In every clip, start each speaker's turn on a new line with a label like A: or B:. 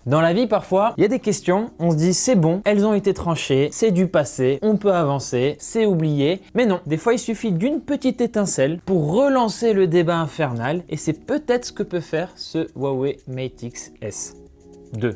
A: Dans la vie, parfois, il y a des questions, on se dit c'est bon, elles ont été tranchées, c'est du passé, on peut avancer, c'est oublié. Mais non, des fois il suffit d'une petite étincelle pour relancer le débat infernal et c'est peut-être ce que peut faire ce Huawei Mate X S2.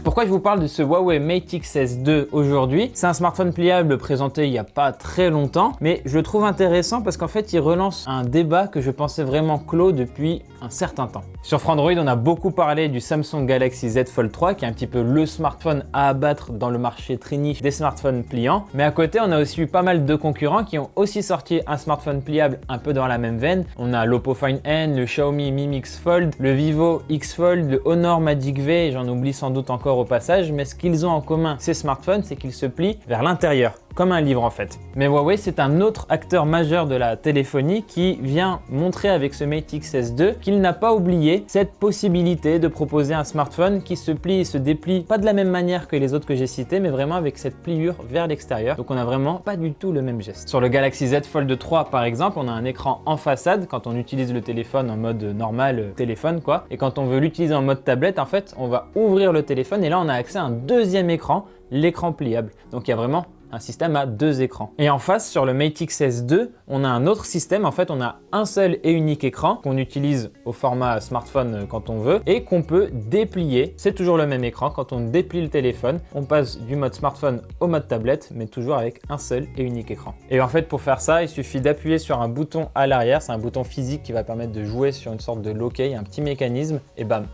A: Pourquoi je vous parle de ce Huawei Mate X S2 aujourd'hui? C'est un smartphone pliable présenté il n'y a pas très longtemps, mais je le trouve intéressant parce qu'en fait, il relance un débat que je pensais vraiment clos depuis un certain temps. Sur Frandroid, on a beaucoup parlé du Samsung Galaxy Z Fold 3, qui est un petit peu le smartphone à abattre dans le marché très niche des smartphones pliants. Mais à côté, on a aussi eu pas mal de concurrents qui ont aussi sorti un smartphone pliable un peu dans la même veine. On a l'Oppo Find N, le Xiaomi Mi Mix Fold, le Vivo X Fold, le Honor Magic V, et j'en oublie sans doute encore au passage, mais ce qu'ils ont en commun, ces smartphones, c'est qu'ils se plient vers l'intérieur, comme un livre en fait. Mais Huawei, c'est un autre acteur majeur de la téléphonie qui vient montrer avec ce Mate X S2 qu'il n'a pas oublié cette possibilité de proposer un smartphone qui se plie et se déplie pas de la même manière que les autres que j'ai cités, mais vraiment avec cette pliure vers l'extérieur. Donc on a vraiment pas du tout le même geste. Sur le Galaxy Z Fold 3 par exemple, on a un écran en façade quand on utilise le téléphone en mode normal, téléphone quoi. Et quand on veut l'utiliser en mode tablette, en fait, on va ouvrir le téléphone et là on a accès à un deuxième écran, l'écran pliable. Donc il y a vraiment un système à deux écrans. Et en face, sur le Mate X S2, on a un autre système. En fait, on a un seul et unique écran qu'on utilise au format smartphone quand on veut et qu'on peut déplier. C'est toujours le même écran. Quand on déplie le téléphone, on passe du mode smartphone au mode tablette, mais toujours avec un seul et unique écran. Et en fait, pour faire ça, il suffit d'appuyer sur un bouton à l'arrière. C'est un bouton physique qui va permettre de jouer sur une sorte de loquet, un petit mécanisme, et bam!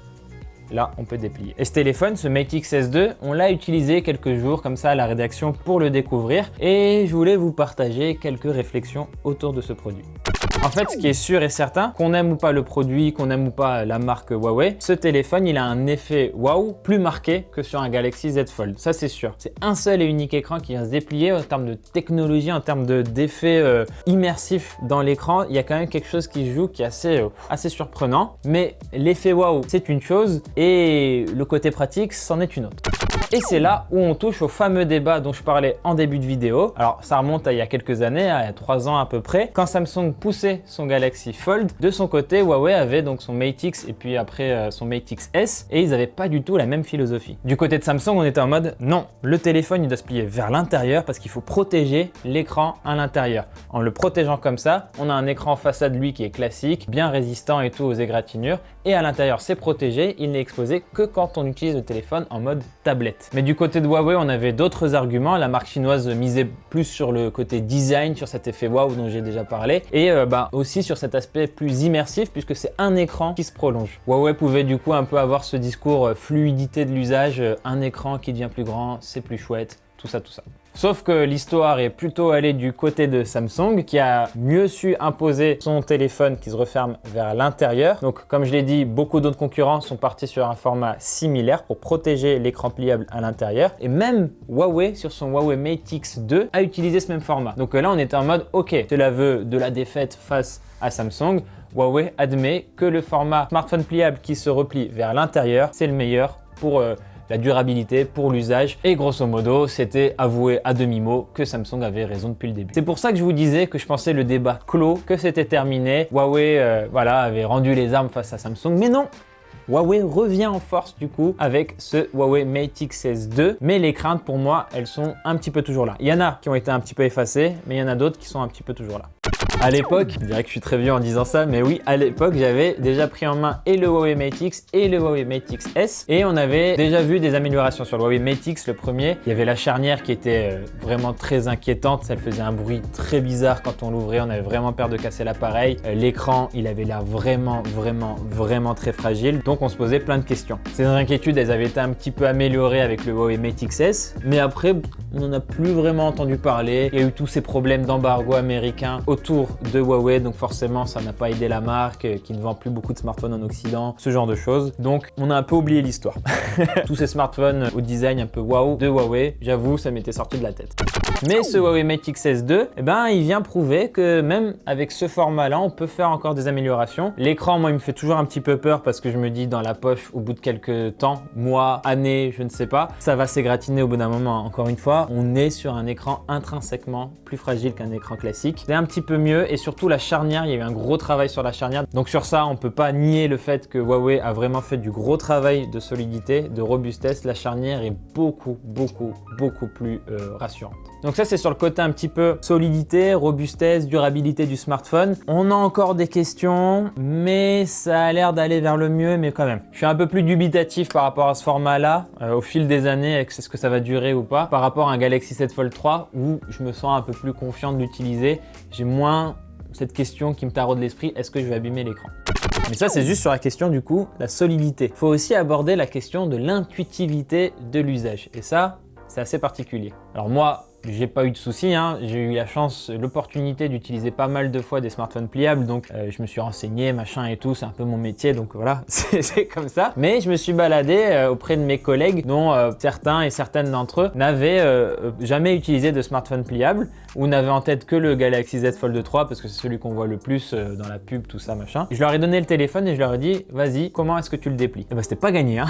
A: Là, on peut déplier. Et ce téléphone, ce Mate X S2, on l'a utilisé quelques jours comme ça à la rédaction pour le découvrir et je voulais vous partager quelques réflexions autour de ce produit. En fait, ce qui est sûr et certain, qu'on aime ou pas le produit, qu'on aime ou pas la marque Huawei, ce téléphone, il a un effet waouh plus marqué que sur un Galaxy Z Fold. Ça, c'est sûr. C'est un seul et unique écran qui vient se déplier en termes de technologie, en termes d'effet immersif dans l'écran. Il y a quand même quelque chose qui joue qui est assez surprenant. Mais l'effet waouh, c'est une chose et le côté pratique, c'en est une autre. Et c'est là où on touche au fameux débat dont je parlais en début de vidéo. Alors ça remonte à il y a quelques années, à 3 ans à peu près, quand Samsung poussait son Galaxy Fold. De son côté, Huawei avait donc son Mate X et puis après son Mate X S et ils n'avaient pas du tout la même philosophie. Du côté de Samsung, on était en mode non, le téléphone il doit se plier vers l'intérieur parce qu'il faut protéger l'écran à l'intérieur. En le protégeant comme ça, on a un écran en façade lui qui est classique, bien résistant et tout aux égratignures et à l'intérieur c'est protégé, il n'est exposé que quand on utilise le téléphone en mode tablette. Mais du côté de Huawei, on avait d'autres arguments. La marque chinoise misait plus sur le côté design, sur cet effet waouh dont j'ai déjà parlé, et aussi sur cet aspect plus immersif puisque c'est un écran qui se prolonge. Huawei pouvait du coup un peu avoir ce discours fluidité de l'usage, un écran qui devient plus grand, c'est plus chouette, tout ça. Sauf que l'histoire est plutôt allée du côté de Samsung qui a mieux su imposer son téléphone qui se referme vers l'intérieur. Donc comme je l'ai dit, beaucoup d'autres concurrents sont partis sur un format similaire pour protéger l'écran pliable à l'intérieur. Et même Huawei, sur son Huawei Mate X2, a utilisé ce même format. Donc là, on était en mode, ok, c'est l'aveu de la défaite face à Samsung. Huawei admet que le format smartphone pliable qui se replie vers l'intérieur, c'est le meilleur pour la durabilité, pour l'usage et grosso modo c'était avoué à demi-mot que Samsung avait raison depuis le début. C'est pour ça que je vous disais que je pensais le débat clos, que c'était terminé, Huawei avait rendu les armes face à Samsung, mais non, Huawei revient en force du coup avec ce Huawei Mate X S2, mais les craintes pour moi elles sont un petit peu toujours là. Il y en a qui ont été un petit peu effacées, mais il y en a d'autres qui sont un petit peu toujours là. À l'époque, je dirais que je suis très vieux en disant ça, mais oui, à l'époque, j'avais déjà pris en main et le Huawei Mate X et le Huawei Mate X S et on avait déjà vu des améliorations sur le Huawei Mate X, le premier. Il y avait la charnière qui était vraiment très inquiétante, elle faisait un bruit très bizarre quand on l'ouvrait, on avait vraiment peur de casser l'appareil. L'écran, il avait l'air vraiment très fragile, donc on se posait plein de questions. Ces inquiétudes, elles avaient été un petit peu améliorées avec le Huawei Mate XS, mais après, on n'en a plus vraiment entendu parler. Il y a eu tous ces problèmes d'embargo américain autour de Huawei, donc forcément ça n'a pas aidé la marque qui ne vend plus beaucoup de smartphones en Occident, ce genre de choses. Donc on a un peu oublié l'histoire. Tous ces smartphones au design un peu waouh de Huawei, j'avoue ça m'était sorti de la tête. Mais ce Huawei Mate XS2, il vient prouver que même avec ce format-là, on peut faire encore des améliorations. L'écran, moi, il me fait toujours un petit peu peur parce que je me dis dans la poche, au bout de quelques temps, mois, années, je ne sais pas, ça va s'égratiner au bout d'un moment. Encore une fois, 3, on est sur un écran intrinsèquement plus fragile qu'un écran classique. C'est un petit peu mieux et surtout la charnière, il y a eu un gros travail sur la charnière. Donc sur ça, on peut pas nier le fait que Huawei a vraiment fait du gros travail de solidité, de robustesse. La charnière est beaucoup plus rassurante. Donc ça, c'est sur le côté un petit peu solidité, robustesse, durabilité du smartphone. On a encore des questions, mais ça a l'air d'aller vers le mieux, mais quand même. Je suis un peu plus dubitatif par rapport à ce format-là, au fil des années, est-ce que ça va durer ou pas, par rapport à un Galaxy Z Fold 3, où je me sens un peu plus confiant de l'utiliser. J'ai moins cette question qui me taraude l'esprit, est-ce que je vais abîmer l'écran? Mais ça, c'est juste sur la question du coup, la solidité. Il faut aussi aborder la question de l'intuitivité de l'usage. Et ça, c'est assez particulier. Alors moi, j'ai pas eu de soucis, hein. J'ai eu la chance, l'opportunité d'utiliser pas mal de fois des smartphones pliables, donc je me suis renseigné, machin et tout, c'est un peu mon métier, donc voilà, c'est comme ça. Mais je me suis baladé auprès de mes collègues, dont certains et certaines d'entre eux n'avaient jamais utilisé de smartphone pliable, ou n'avaient en tête que le Galaxy Z Fold 3, parce que c'est celui qu'on voit le plus dans la pub, tout ça, machin. Je leur ai donné le téléphone et je leur ai dit, vas-y, comment est-ce que tu le déplies? Et bah c'était pas gagné, hein.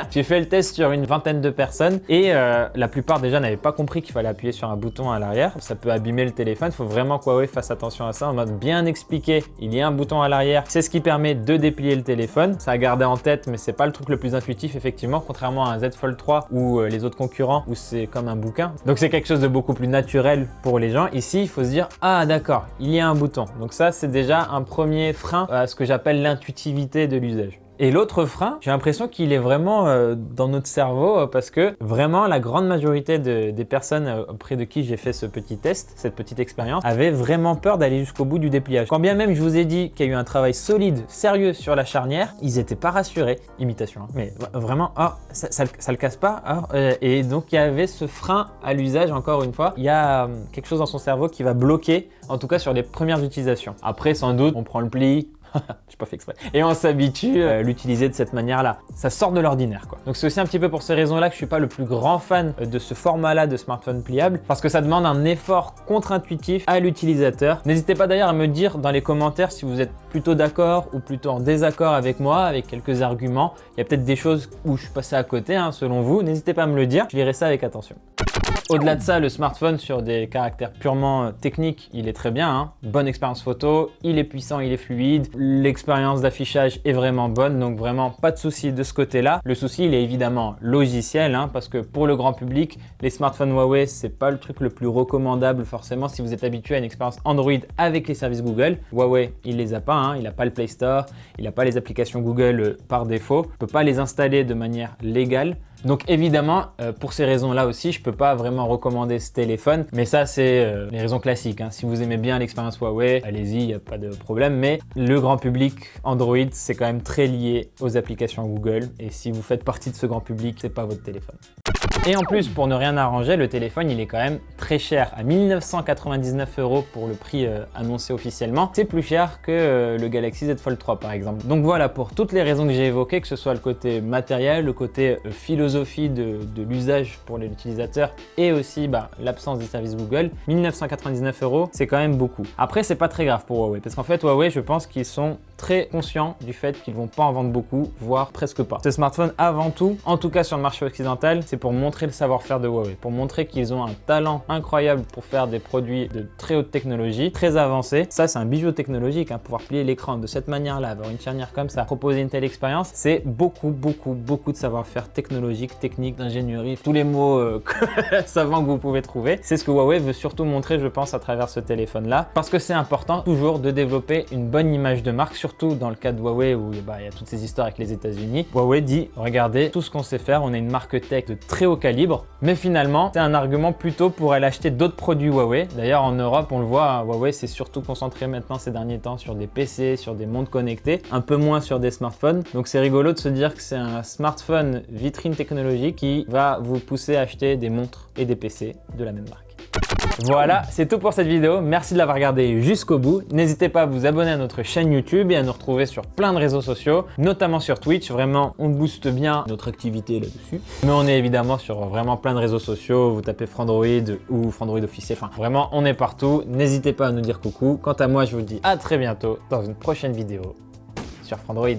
A: J'ai fait le test sur une vingtaine de personnes, et la plupart déjà n'avaient pas compris qu'il fallait appuyer sur un bouton à l'arrière, ça peut abîmer le téléphone. Il faut vraiment que Huawei fasse attention à ça, en mode bien expliqué, il y a un bouton à l'arrière, c'est ce qui permet de déplier le téléphone. Ça à garder en tête, mais c'est pas le truc le plus intuitif effectivement, contrairement à un Z Fold 3 ou les autres concurrents où c'est comme un bouquin. Donc c'est quelque chose de beaucoup plus naturel pour les gens. Ici, il faut se dire, ah d'accord, il y a un bouton. Donc ça, c'est déjà un premier frein à ce que j'appelle l'intuitivité de l'usage. Et l'autre frein, j'ai l'impression qu'il est vraiment dans notre cerveau parce que vraiment la grande majorité des personnes auprès de qui j'ai fait ce petit test, cette petite expérience, avaient vraiment peur d'aller jusqu'au bout du dépliage. Quand bien même je vous ai dit qu'il y a eu un travail solide, sérieux sur la charnière, ils n'étaient pas rassurés. Imitation, hein. Mais vraiment, oh, ça le casse pas. Oh, et donc il y avait ce frein à l'usage, encore une fois. Il y a quelque chose dans son cerveau qui va bloquer, en tout cas sur les premières utilisations. Après, sans doute, on prend le pli. J'ai pas fait exprès. Et on s'habitue à l'utiliser de cette manière-là. Ça sort de l'ordinaire, quoi. Donc c'est aussi un petit peu pour ces raisons-là que je suis pas le plus grand fan de ce format-là de smartphone pliable, parce que ça demande un effort contre-intuitif à l'utilisateur. N'hésitez pas d'ailleurs à me dire dans les commentaires si vous êtes plutôt d'accord ou plutôt en désaccord avec moi, avec quelques arguments. Il y a peut-être des choses où je suis passé à côté, hein, selon vous. N'hésitez pas à me le dire, je lirai ça avec attention. Au-delà de ça, le smartphone sur des caractères purement techniques, il est très bien, hein. Bonne expérience photo, il est puissant, il est fluide, l'expérience d'affichage est vraiment bonne, donc vraiment pas de souci de ce côté-là. Le souci, il est évidemment logiciel, hein, parce que pour le grand public, les smartphones Huawei, c'est pas le truc le plus recommandable forcément si vous êtes habitué à une expérience Android avec les services Google. Huawei, il les a pas, hein, il n'a pas le Play Store, il n'a pas les applications Google par défaut, on peut pas les installer de manière légale. Donc évidemment, pour ces raisons-là aussi, je peux pas vraiment recommander ce téléphone, mais ça c'est les raisons classiques, hein. Si vous aimez bien l'expérience Huawei, allez-y, il n'y a pas de problème, mais le grand public Android, c'est quand même très lié aux applications Google, et si vous faites partie de ce grand public, c'est pas votre téléphone. Et en plus, pour ne rien arranger, le téléphone, il est quand même très cher. À 1999 € pour le prix annoncé officiellement, c'est plus cher que le Galaxy Z Fold 3 par exemple. Donc voilà, pour toutes les raisons que j'ai évoquées, que ce soit le côté matériel, le côté philosophie de l'usage pour l'utilisateur et aussi l'absence des services Google, 1999 €, c'est quand même beaucoup. Après, c'est pas très grave pour Huawei, parce qu'en fait, Huawei, je pense qu'ils sont très conscients du fait qu'ils vont pas en vendre beaucoup, voire presque pas. Ce smartphone, avant tout, en tout cas sur le marché occidental, c'est pour montrer le savoir-faire de Huawei, pour montrer qu'ils ont un talent incroyable pour faire des produits de très haute technologie, très avancés. Ça, c'est un bijou technologique, hein, pouvoir plier l'écran de cette manière-là, avoir une charnière comme ça, proposer une telle expérience, c'est beaucoup de savoir-faire technologique, technique, d'ingénierie, tous les mots savants que vous pouvez trouver. C'est ce que Huawei veut surtout montrer, je pense, à travers ce téléphone-là, parce que c'est important toujours de développer une bonne image de marque, surtout dans le cas de Huawei où il y a toutes ces histoires avec les États-Unis. Huawei dit, regardez tout ce qu'on sait faire, on est une marque tech de très haut calibre, mais finalement, c'est un argument plutôt pour aller acheter d'autres produits Huawei. D'ailleurs, en Europe, on le voit, Huawei s'est surtout concentré maintenant ces derniers temps sur des PC, sur des montres connectées, un peu moins sur des smartphones. Donc c'est rigolo de se dire que c'est un smartphone vitrine technologique qui va vous pousser à acheter des montres et des PC de la même marque. Voilà, c'est tout pour cette vidéo. Merci de l'avoir regardé jusqu'au bout. N'hésitez pas à vous abonner à notre chaîne YouTube et à nous retrouver sur plein de réseaux sociaux, notamment sur Twitch. Vraiment, on booste bien notre activité là-dessus. Mais on est évidemment sur vraiment plein de réseaux sociaux. Vous tapez Frandroid ou Frandroid officiel. Enfin, vraiment, on est partout. N'hésitez pas à nous dire coucou. Quant à moi, je vous dis à très bientôt dans une prochaine vidéo sur Frandroid.